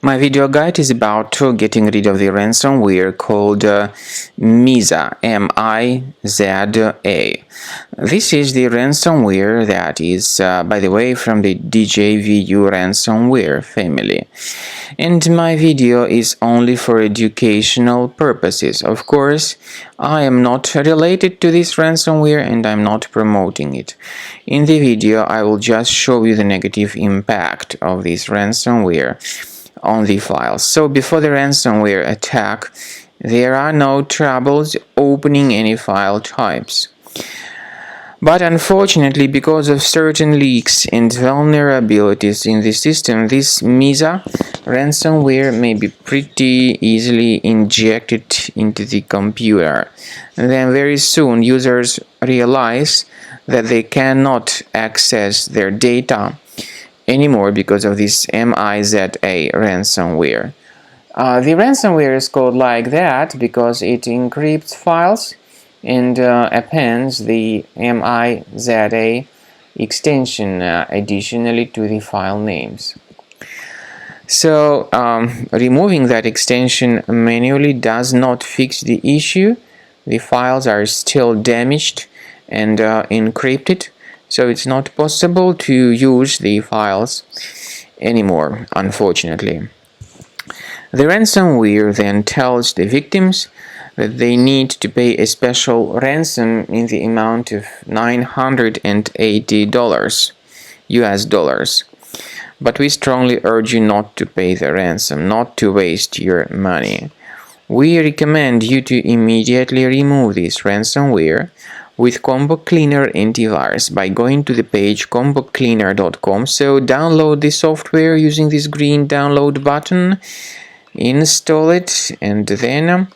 My video guide is about getting rid of the ransomware called Miza, M-I-Z-A. This is the ransomware that is, by the way, from the DJVU ransomware family. And my video is only for educational purposes. Of course, I am not related to this ransomware and I'm not promoting it. In the video, I will just show you the negative impact of this ransomware on the files. So before the ransomware attack, there are no troubles opening any file types. But unfortunately, because of certain leaks and vulnerabilities in the system, this Miza ransomware may be pretty easily injected into the computer. And then very soon users realize that they cannot access their data anymore because of this Miza ransomware. The ransomware is called like that because it encrypts files and appends the Miza extension additionally to the file names. So removing that extension manually does not fix the issue. The files are still damaged and encrypted, so it's not possible to use the files anymore, unfortunately. The ransomware then tells the victims that they need to pay a special ransom in the amount of $980 US dollars. But we strongly urge you not to pay the ransom, not to waste your money. We recommend you to immediately remove this ransomware with Combo Cleaner Antivirus by going to the page combocleaner.com. So download the software using this green download button, install it, and then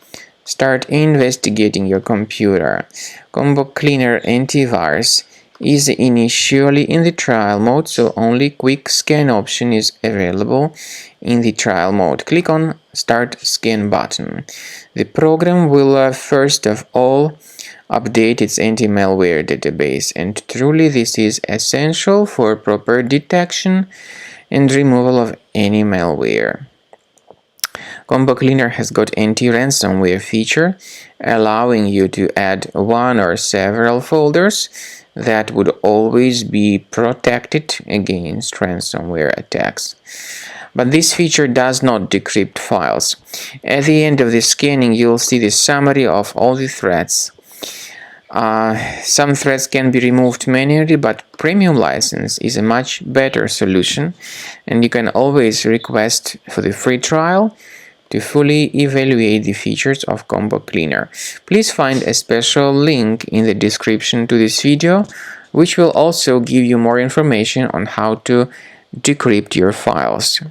start investigating your computer. Combo Cleaner Antivirus is initially in the trial mode, so only quick scan option is available in the trial mode. Click on Start Scan button. The program will first of all update its anti-malware database, and truly this is essential for proper detection and removal of any malware. Combo Cleaner has got anti-ransomware feature, allowing you to add one or several folders that would always be protected against ransomware attacks. But this feature does not decrypt files. At the end of the scanning, you'll see the summary of all the threats. Some threats can be removed manually, but premium license is a much better solution, and you can always request for the free trial to fully evaluate the features of Combo Cleaner. Please find a special link in the description to this video, which will also give you more information on how to decrypt your files.